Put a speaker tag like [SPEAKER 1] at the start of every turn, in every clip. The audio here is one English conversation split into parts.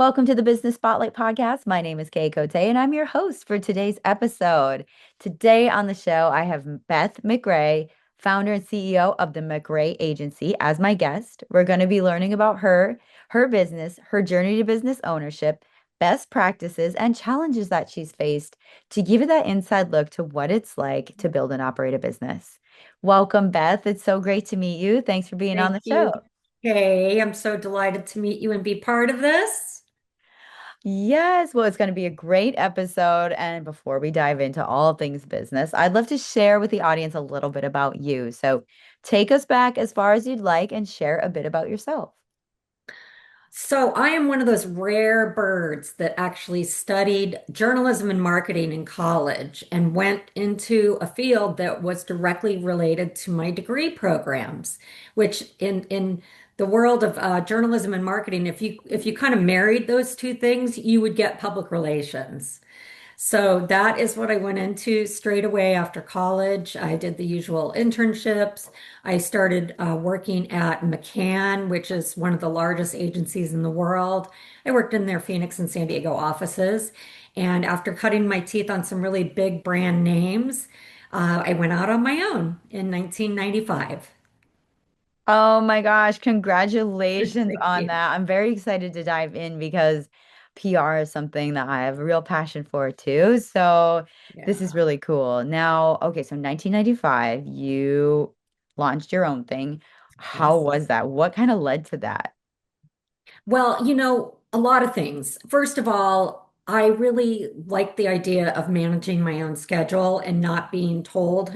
[SPEAKER 1] Welcome to the Business Spotlight Podcast. My name is Kay Cote, and I'm your host for today's episode. Today on the show, I have Beth McRae, founder and CEO of the McRae Agency, as my guest. We're going to be learning about her business, her journey to business ownership, best practices, and challenges that she's faced to give you that inside look to what it's like to build and operate a business. Welcome, Beth. It's so great to meet you. Thanks for being on
[SPEAKER 2] Thank
[SPEAKER 1] the
[SPEAKER 2] you.
[SPEAKER 1] show.
[SPEAKER 2] Hey, I'm so delighted to meet you and be part of this.
[SPEAKER 1] Yes, well, it's going to be a great episode. And before we dive into all things business, I'd love to share with the audience a little bit about you. So take us back as far as you'd like and share a bit about yourself.
[SPEAKER 2] So, I am one of those rare birds that actually studied journalism and marketing in college and went into a field that was directly related to my degree programs, which in the world of journalism and marketing, if you kind of married those two things, you would get public relations. So that is what I went into straight away after college. I did the usual internships. I started working at McCann, which is one of the largest agencies in the world. I worked in their Phoenix and San Diego offices. And after cutting my teeth on some really big brand names, I went out on my own in 1995.
[SPEAKER 1] Oh my gosh, congratulations
[SPEAKER 2] Thank
[SPEAKER 1] on
[SPEAKER 2] you.
[SPEAKER 1] that. I'm very excited to dive in because PR is something that I have a real passion for too. So this is
[SPEAKER 2] Yeah.
[SPEAKER 1] really cool. Now, okay, so 1995, you launched your own thing. How
[SPEAKER 2] Yes.
[SPEAKER 1] was that? What kind of led to that?
[SPEAKER 2] Well, a lot of things. First of all, I really like the idea of managing my own schedule and not being told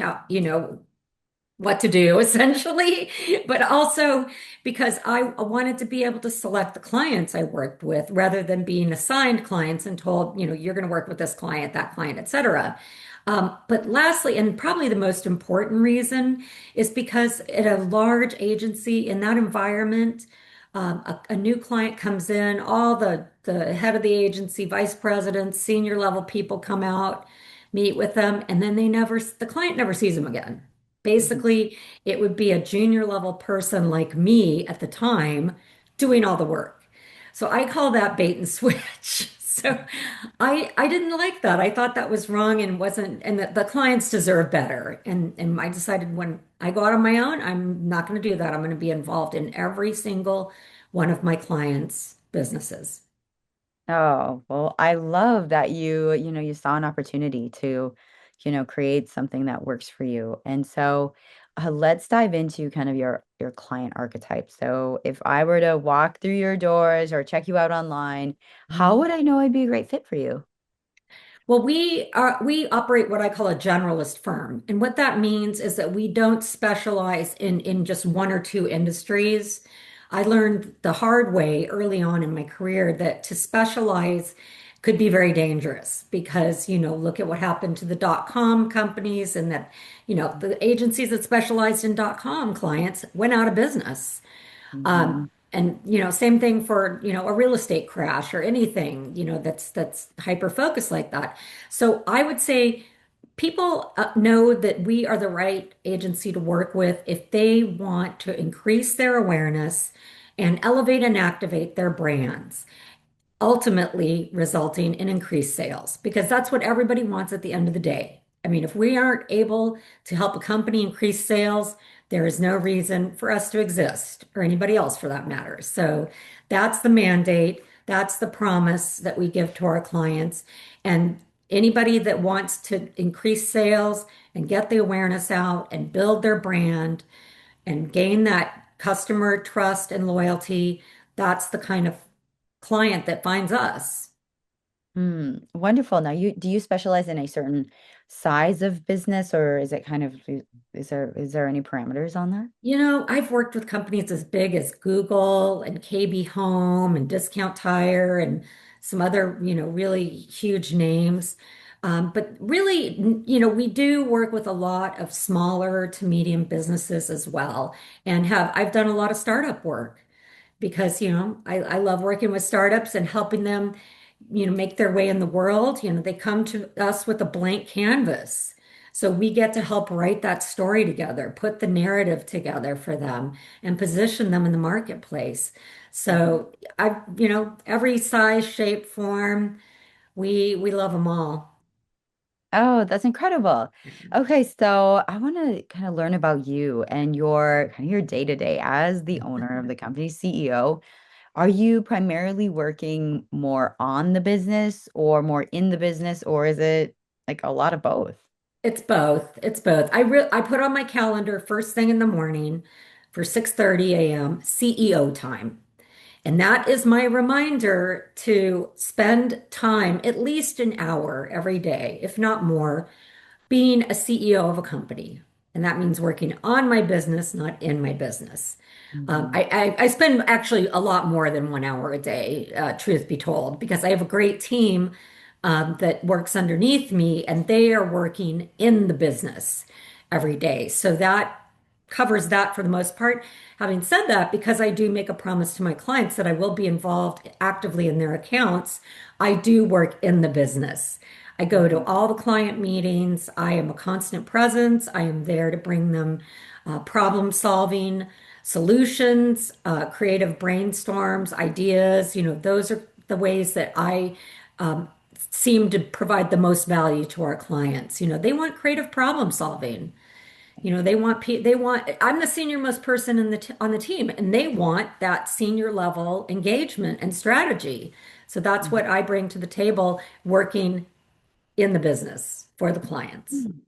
[SPEAKER 2] what to do essentially, but also because I wanted to be able to select the clients I worked with rather than being assigned clients and told, you're going to work with this client, that client, etc. But lastly, and probably the most important reason is because at a large agency in that environment, a new client comes in, all the head of the agency, vice presidents, senior level people come out, meet with them, and then the client never sees them again. Basically, it would be a junior level person like me at the time doing all the work. So I call that bait and switch. So I didn't like that. I thought that was wrong and wasn't, and the clients deserve better. And I decided when I go out on my own, I'm not going to do that. I'm going to be involved in every single one of my clients' businesses.
[SPEAKER 1] Oh, well, I love that you saw an opportunity to, create something that works for you. And so, let's dive into kind of your client archetype. So, if I were to walk through your doors or check you out online, how would I know I'd be a great fit for you?
[SPEAKER 2] Well, we operate what I call a generalist firm. And what that means is that we don't specialize in just one or two industries. I learned the hard way early on in my career that to specialize could be very dangerous because, look at what happened to the dot-com companies and that, the agencies that specialized in dot-com clients went out of business.
[SPEAKER 1] Mhm.
[SPEAKER 2] And same thing for, a real estate crash or anything, that's hyper focused like that. So I would say people know that we are the right agency to work with if they want to increase their awareness and elevate and activate their brands, ultimately resulting in increased sales because that's what everybody wants at the end of the day. I mean, if we aren't able to help a company increase sales, there is no reason for us to exist or anybody else for that matter. So that's the mandate. That's the promise that we give to our clients. And anybody that wants to increase sales and get the awareness out and build their brand and gain that customer trust and loyalty, that's the kind of client that finds us.
[SPEAKER 1] Wonderful. Now, do you specialize in a certain size of business, or is it kind of is there any parameters on that?
[SPEAKER 2] I've worked with companies as big as Google and KB Home and Discount Tire and some other, really huge names. But really, we do work with a lot of smaller to medium businesses as well. And I've done a lot of startup work because, I love working with startups and helping them, make their way in the world. They come to us with a blank canvas. So we get to help write that story together, put the narrative together for them, and position them in the marketplace.
[SPEAKER 1] Mhm.
[SPEAKER 2] So every size, shape, form, we love them all.
[SPEAKER 1] Oh, that's incredible. Okay, so I want to kind of learn about you and your kind of your day to day as the owner of the company, CEO. Are you primarily working more on the business or more in the business, or is it like a lot of both?
[SPEAKER 2] It's both. It's both. I put on my calendar first thing in the morning for 6:30 a.m. CEO time. And that is my reminder to spend time, at least an hour every day, if not more, being a CEO of a company. And that means working on my business, not in my business.
[SPEAKER 1] Mhm.
[SPEAKER 2] I spend actually a lot more than 1 hour a day, truth be told, because I have a great team that works underneath me and they are working in the business every day. So that covers that for the most part. Having said that, because I do make a promise to my clients that I will be involved actively in their accounts, I do work in the business. I go to
[SPEAKER 1] Mhm.
[SPEAKER 2] all the client meetings. I am a constant presence. I am there to bring them problem solving solutions, creative brainstorms, ideas. Those are the ways that I um, seem to provide the most value to our clients. They want creative problem solving. I'm the senior most person on the team and they want that senior level engagement and strategy. So that's what
[SPEAKER 1] Mhm.
[SPEAKER 2] I bring to the table working in the business for the clients.
[SPEAKER 1] Mhm.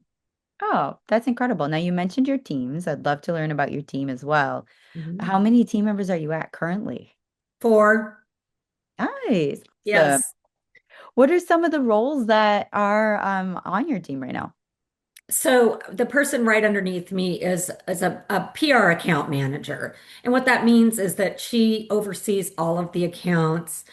[SPEAKER 1] Oh, that's incredible. Now you mentioned your teams. I'd love to learn about your team as well.
[SPEAKER 2] Mhm.
[SPEAKER 1] How many team members are you at currently?
[SPEAKER 2] For,
[SPEAKER 1] Nice. So,
[SPEAKER 2] yes.
[SPEAKER 1] what are some of the roles that are on your team right now?
[SPEAKER 2] So the person right underneath me is a PR account manager. And what that means is that she oversees all of the accounts.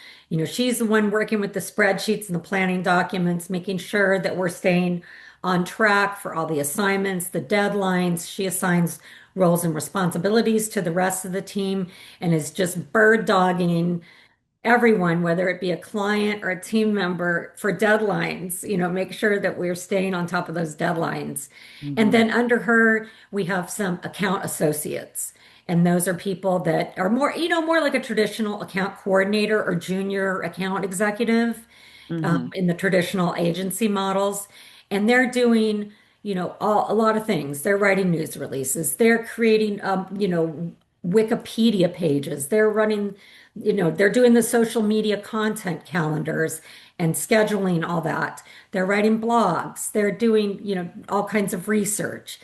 [SPEAKER 2] She's the one working with the spreadsheets and the planning documents, making sure that we're staying on track for all the assignments, the deadlines. She assigns roles and responsibilities to the rest of the team and is just bird dogging everyone, whether it be a client or a team member, for deadlines, make sure that we're staying on top of those deadlines. And
[SPEAKER 1] Hmm.
[SPEAKER 2] then under her, we have some account associates. And those are people that are more like a traditional account coordinator or junior account executive
[SPEAKER 1] Hmm.
[SPEAKER 2] in the traditional agency models. And they're doing, a lot of things. They're writing news releases. They're creating, Wikipedia pages. They're running, they're doing the social media content calendars and scheduling all that. They're writing blogs. They're doing, all kinds of research,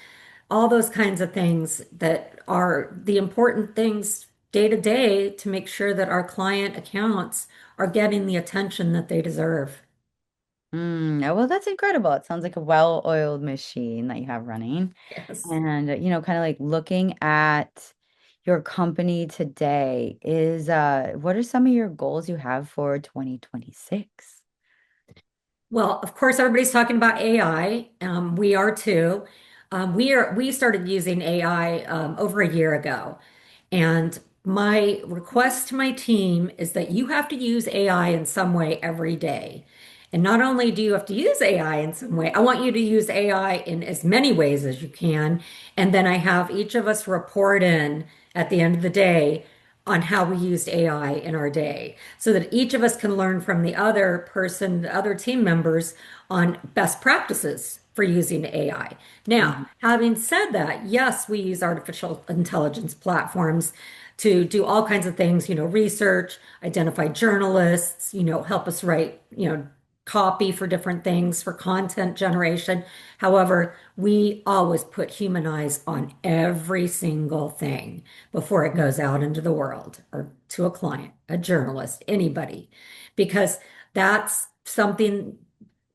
[SPEAKER 2] all those kinds of things that are the important things day to day to make sure that our client accounts are getting the attention that they deserve.
[SPEAKER 1] Oh, well, that's incredible. It sounds like a well-oiled machine that you have running.
[SPEAKER 2] Yes.
[SPEAKER 1] And, kind of like looking at your company today is what are some of your goals you have for 2026?
[SPEAKER 2] Well, of course, everybody's talking about AI. We are too. We started using AI over a year ago, and my request to my team is that you have to use AI in some way every day. And not only do you have to use AI in some way, I want you to use AI in as many ways as you can. And then I have each of us report in at the end of the day on how we used AI in our day so that each of us can learn from the other person, the other team members on best practices for using AI. Now,
[SPEAKER 1] Hmm.
[SPEAKER 2] having said that, yes, we use artificial intelligence platforms to do all kinds of things, research, identify journalists, help us write, copy for different things for content generation. However, we always put human eyes on every single thing before it goes out into the world or to a client, a journalist, anybody, because that's something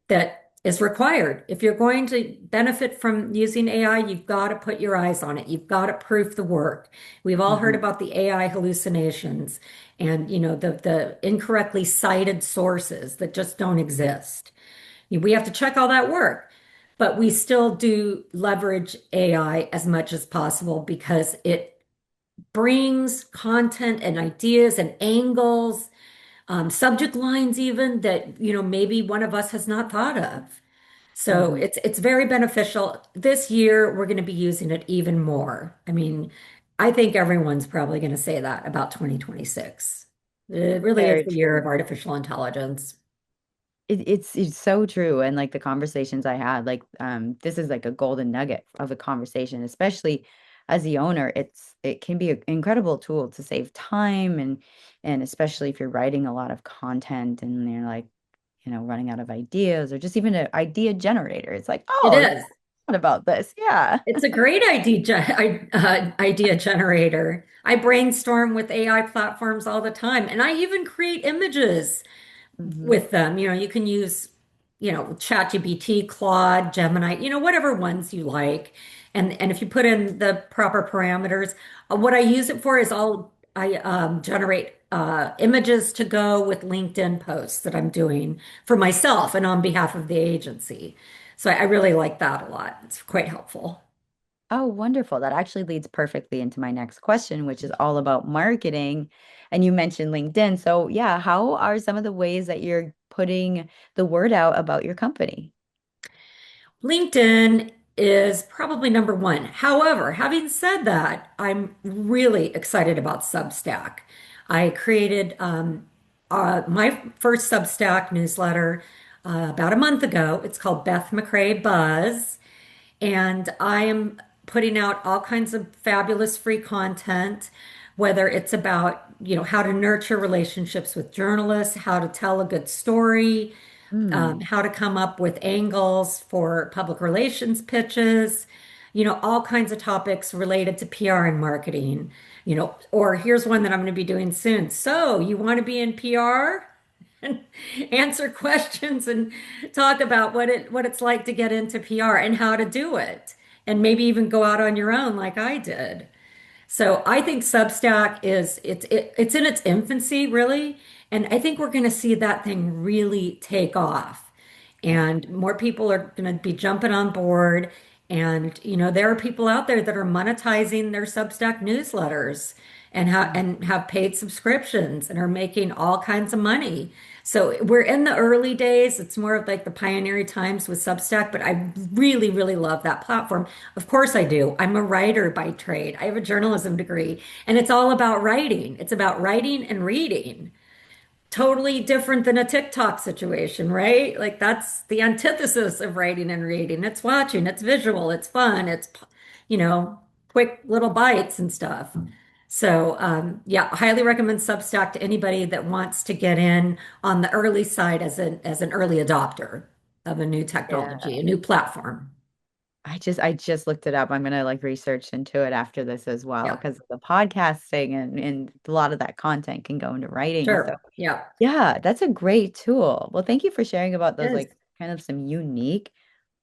[SPEAKER 2] that is required. If you're going to benefit from using AI, you've got to put your eyes on it. You've got to proof the work. We've all heard
[SPEAKER 1] Hmm.
[SPEAKER 2] about the AI hallucinations and the incorrectly cited sources that just don't exist. We have to check all that work, but we still do leverage AI as much as possible because it brings content and ideas and angles, subject lines even that maybe one of us has not thought of. So
[SPEAKER 1] Hmm.
[SPEAKER 2] it's very beneficial. This year we're going to be using it even more. I mean, I think everyone's probably going to say that about 2026. It really is
[SPEAKER 1] Very
[SPEAKER 2] the year of
[SPEAKER 1] true.
[SPEAKER 2] artificial intelligence.
[SPEAKER 1] It's so true. And like the conversations I had, like this is like a golden nugget of a conversation, especially as the owner. It can be an incredible tool to save time and especially if you're writing a lot of content and you're like, running out of ideas or just even an idea generator. It's like,
[SPEAKER 2] It
[SPEAKER 1] oh,
[SPEAKER 2] is.
[SPEAKER 1] what about this? Yeah.
[SPEAKER 2] It's a great idea generator. I brainstorm with AI platforms all the time, and I even create images
[SPEAKER 1] Hmm.
[SPEAKER 2] with them. You can use, ChatGPT, Claude, Gemini, whatever ones you like. And if you put in the proper parameters, what I use it for is I generate images to go with LinkedIn posts that I'm doing for myself and on behalf of the agency. So I really like that a lot. It's quite helpful.
[SPEAKER 1] Oh, wonderful. That actually leads perfectly into my next question, which is all about marketing. And you mentioned LinkedIn. So, yeah, how are some of the ways that you're putting the word out about your company?
[SPEAKER 2] LinkedIn is probably number one. However, having said that, I'm really excited about Substack. I created my first Substack newsletter about a month ago. It's called Beth McRae Buzz, and I am putting out all kinds of fabulous free content, whether it's about, how to nurture relationships with journalists, how to tell a good story,
[SPEAKER 1] Hmm.
[SPEAKER 2] how to come up with angles for public relations pitches, all kinds of topics related to PR and marketing, or here's one that I'm going to be doing soon. So, you want to be in PR? And answer questions and talk about what it's like to get into PR and how to do it. And maybe even go out on your own like I did. So I think Substack it's in its infancy, really, and I think we're going to see that thing really take off, and more people are going to be jumping on board. And there are people out there that are monetizing their Substack newsletters and have paid subscriptions and are making all kinds of money. So we're in the early days. It's more of like the pioneering times with Substack, but I really, really love that platform. Of course I do. I'm a writer by trade. I have a journalism degree, and it's all about writing. It's about writing and reading. Totally different than a TikTok situation, right? Like that's the antithesis of writing and reading. It's watching, it's visual, it's fun, it's, you know, quick little bites and stuff. So, yeah, highly recommend Substack to anybody that wants to get in on the early side as an early adopter of a new
[SPEAKER 1] Yeah.
[SPEAKER 2] technology, a new platform.
[SPEAKER 1] I just looked it up. I'm gonna like research into it after this as well
[SPEAKER 2] Yeah,
[SPEAKER 1] because the podcasting and a lot of that content can go into writing. So
[SPEAKER 2] sure. Yeah,
[SPEAKER 1] yeah, that's a great tool. Well, thank you for sharing about
[SPEAKER 2] it
[SPEAKER 1] those
[SPEAKER 2] is.
[SPEAKER 1] like kind of some unique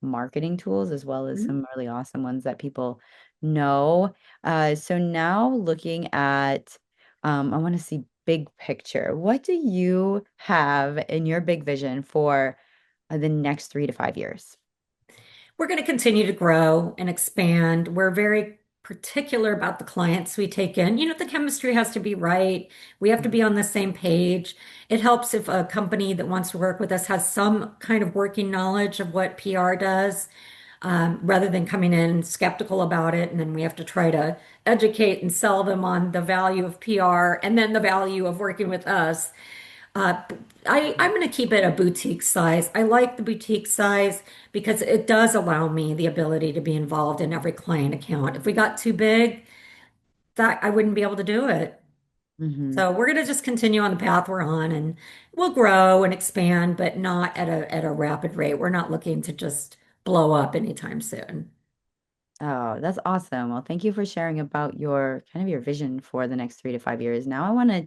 [SPEAKER 1] marketing tools as well as
[SPEAKER 2] Mhm.
[SPEAKER 1] some really awesome ones that people know. So now looking at, I want to see big picture. What do you have in your big vision for the next 3 to 5 years?
[SPEAKER 2] We're going to continue to grow and expand. We're very particular about the clients we take in. The chemistry has to be right. We have to
[SPEAKER 1] Mhm.
[SPEAKER 2] be on the same page. It helps if a company that wants to work with us has some kind of working knowledge of what PR does, rather than coming in skeptical about it. And then we have to try to educate and sell them on the value of PR and then the value of working with us. Uh, I'm going to keep it a boutique size. I like the boutique size because it does allow me the ability to be involved in every client account. If we got too big, that I wouldn't be able to do it.
[SPEAKER 1] Mhm.
[SPEAKER 2] So we're going to just continue on the path we're on, and we'll grow and expand, but not at a rapid rate. We're not looking to just blow up anytime soon.
[SPEAKER 1] Oh, that's awesome. Well, thank you for sharing about your kind of your vision for the next 3 to 5 years. Now, I want to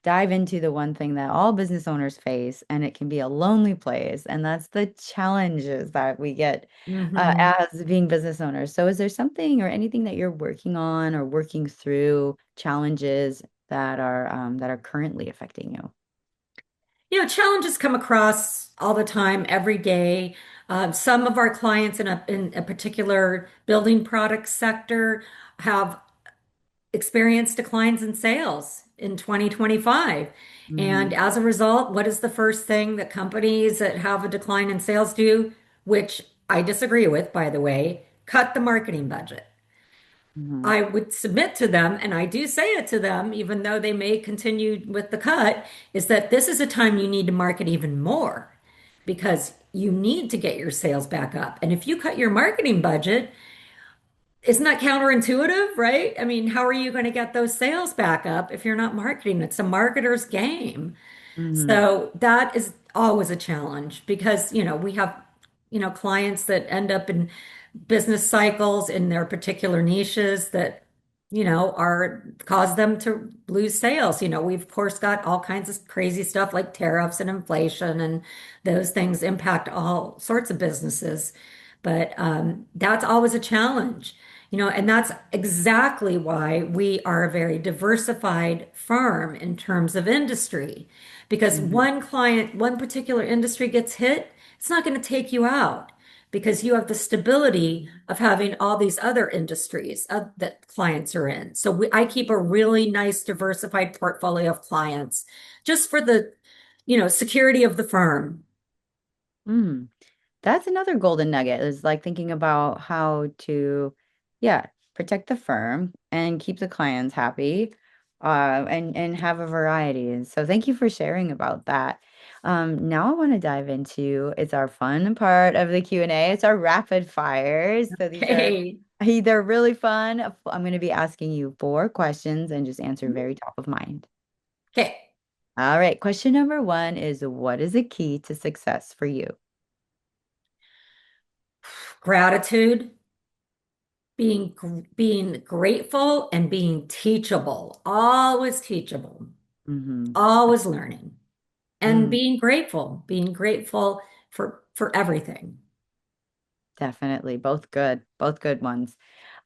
[SPEAKER 1] dive into the one thing that all business owners face, and it can be a lonely place, and that's the challenges that we get
[SPEAKER 2] Hmm.
[SPEAKER 1] as being business owners. So, is there something or anything that you're working on or working through challenges that are currently affecting you?
[SPEAKER 2] Challenges come across all the time, every day. Some of our clients in a particular building product sector have experienced declines in sales in 2025. And
[SPEAKER 1] Hmm.
[SPEAKER 2] as a result, what is the first thing that companies that have a decline in sales do? which I disagree with, by the way, cut the marketing budget.
[SPEAKER 1] Hmm.
[SPEAKER 2] I would submit to them, and I do say it to them, even though they may continue with the cut, is that this is a time you need to market even more because you need to get your sales back up. And if you cut your marketing budget, isn't that counterintuitive, right? I mean, how are you going to get those sales back up if you're not marketing? It's a marketer's game.
[SPEAKER 1] Hmm.
[SPEAKER 2] So that is always a challenge because, we have, clients that end up in business cycles in their particular niches that, are cause them to lose sales. We've of course got all kinds of crazy stuff like tariffs and inflation, and those things impact all sorts of businesses. But that's always a challenge. And that's exactly why we are a very diversified firm in terms of industry. Because
[SPEAKER 1] Hmm.
[SPEAKER 2] one client, one particular industry gets hit, it's not going to take you out because you have the stability of having all these other industries that clients are in. So I keep a really nice diversified portfolio of clients just for the, security of the firm.
[SPEAKER 1] Mm. That's another golden nugget is like thinking about how to, yeah, protect the firm and keep the clients happy, and have a variety. And so thank you for sharing about that. Now I want to dive into it's our fun part of the Q&A. It's our rapid fires. So these are
[SPEAKER 2] Hey,
[SPEAKER 1] they're really fun. I'm going to be asking you four questions and just answer very top of mind.
[SPEAKER 2] okay,
[SPEAKER 1] All right, question number one is what is a key to success for you?
[SPEAKER 2] gratitude, being grateful and being teachable, always teachable,
[SPEAKER 1] Hmm.
[SPEAKER 2] always learning, and being grateful for everything.
[SPEAKER 1] Definitely. Both good. Both good ones.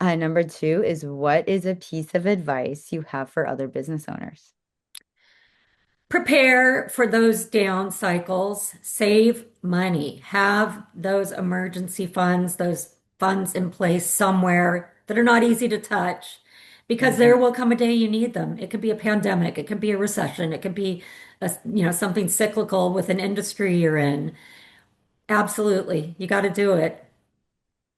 [SPEAKER 1] Number two is what is a piece of advice you have for other business owners?
[SPEAKER 2] Prepare for those down cycles, save money, have those emergency funds, those funds in place somewhere that are not easy to touch because
[SPEAKER 1] Hmm.
[SPEAKER 2] there will come a day you need them. It could be a pandemic, it could be a recession, it could be something cyclical with an industry you're in. Absolutely. You got to do it.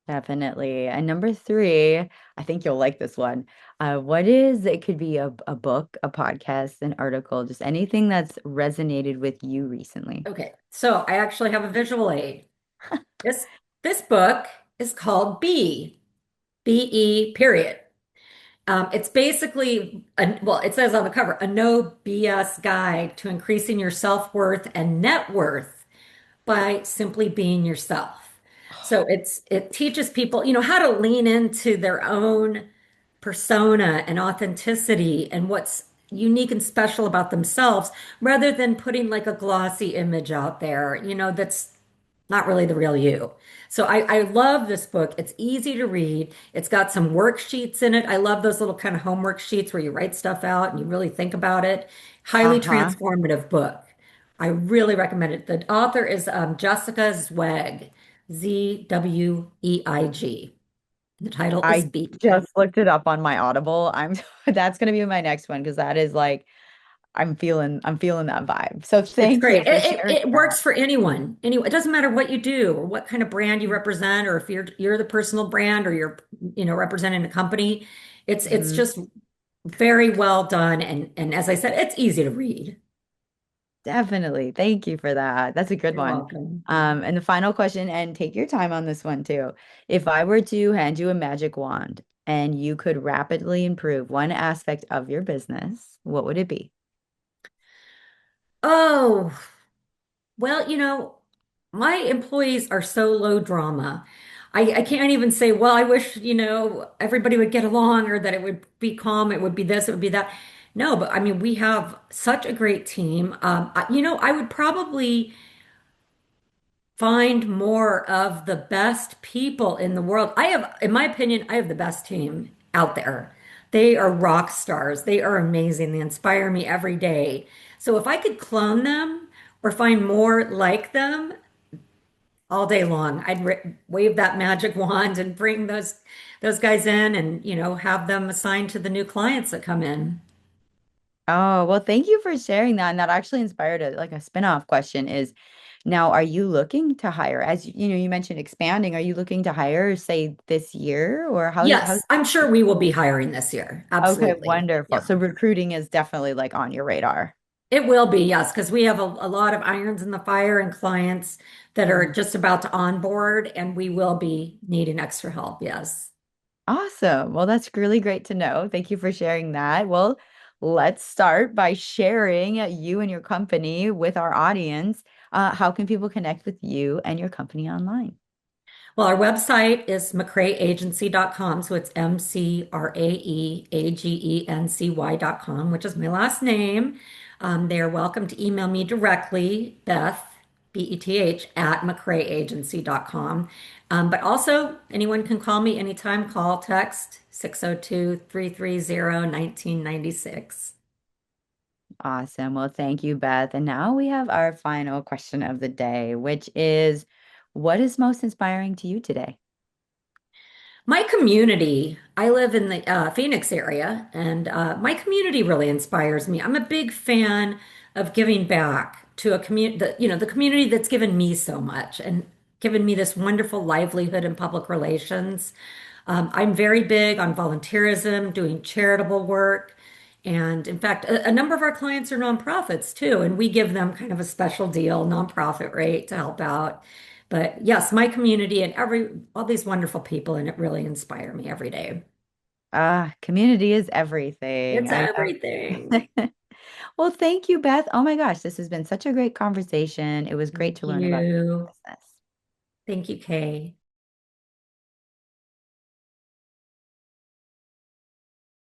[SPEAKER 1] Definitely. And number three, I think you'll like this one. What is, it could be a book, a podcast, an article, just anything that's resonated with you recently.
[SPEAKER 2] Okay. So I actually have a visual aid. This this book is called B-E period. It's basically, well, it says on the cover, a no BS guide to increasing your self-worth and net worth by simply being yourself. So it teaches people, how to lean into their own persona and authenticity and what's unique and special about themselves rather than putting like a glossy image out there, that's not really the real you. So I love this book. It's easy to read. It's got some worksheets in it. I love those little kind of homework sheets where you write stuff out and you really think about it. Highly
[SPEAKER 1] Uh-huh.
[SPEAKER 2] transformative book. I really recommend it. The author is Jessica Zweig, Zweig. The title is
[SPEAKER 1] I
[SPEAKER 2] B.
[SPEAKER 1] just looked it up on my Audible. I'm that's gonna be my next one because that is like I'm feeling that vibe. So
[SPEAKER 2] It's
[SPEAKER 1] thank you
[SPEAKER 2] great.
[SPEAKER 1] for
[SPEAKER 2] It
[SPEAKER 1] sharing
[SPEAKER 2] it
[SPEAKER 1] that.
[SPEAKER 2] works for anyone. Anyone. It doesn't matter what you do or what kind of brand you represent, or if you're the personal brand or you're representing a company. It's
[SPEAKER 1] Mhm.
[SPEAKER 2] just very well done, and as I said, it's easy to read.
[SPEAKER 1] Definitely. Thank you for that. That's a good
[SPEAKER 2] You're
[SPEAKER 1] one.
[SPEAKER 2] welcome.
[SPEAKER 1] And the final question, and take your time on this one too. If I were to hand you a magic wand and you could rapidly improve one aspect of your business, what would it be?
[SPEAKER 2] Oh, well, my employees are so low drama. I can't even say, well, I wish, everybody would get along or that it would be calm, it would be this, it would be that. No, but I mean, we have such a great team. I would probably find more of the best people in the world. In my opinion, I have the best team out there. They are rock stars. They are amazing. They inspire me every day. So if I could clone them or find more like them, all day long. I'd wave that magic wand and bring those guys in and have them assigned to the new clients that come in.
[SPEAKER 1] Oh, well, thank you for sharing that. And that actually inspired a spin-off question is, Now, are you looking to hire, as you know, you mentioned expanding, are you looking to hire, say, this year, or how's
[SPEAKER 2] Yes, I'm sure we will be hiring this year.
[SPEAKER 1] okay,
[SPEAKER 2] Absolutely.
[SPEAKER 1] wonderful.
[SPEAKER 2] Yeah.
[SPEAKER 1] So recruiting is definitely like on your radar.
[SPEAKER 2] It will be, yes, because we have a lot of irons in the fire and clients that are
[SPEAKER 1] Mhm.
[SPEAKER 2] just about to onboard, and we will be needing extra help. Yes.
[SPEAKER 1] Awesome. Well, that's really great to know. Thank you for sharing that. Well, let's start by sharing you and your company with our audience. How can people connect with you and your company online?
[SPEAKER 2] Well, our website is McRaeAgency.com. So it's McRaeAgency.com, which is my last name. They are welcome to email me directly, Beth, Beth, at McRaeAgency.com. But also, anyone can call me anytime, call, text 602-330-1996.
[SPEAKER 1] Awesome. Well, thank you, Beth. And now we have our final question of the day, which is, what is most inspiring to you today?
[SPEAKER 2] My community, I live in the Phoenix area, and my community really inspires me. I'm a big fan of giving back to a community, the community that's given me so much and given me this wonderful livelihood in public relations. I'm very big on volunteerism, doing charitable work. And in fact, a number of our clients are nonprofits too, and we give them kind of a special deal, nonprofit rate to help out. But yes, my community and all these wonderful people, and it really inspire me every day.
[SPEAKER 1] Community is everything.
[SPEAKER 2] It's
[SPEAKER 1] I
[SPEAKER 2] everything.
[SPEAKER 1] know. Well, thank you, Beth. Oh my gosh, this has been such a great conversation. It was great
[SPEAKER 2] Thank
[SPEAKER 1] to learn about your
[SPEAKER 2] you.
[SPEAKER 1] business.
[SPEAKER 2] Thank you, Kay.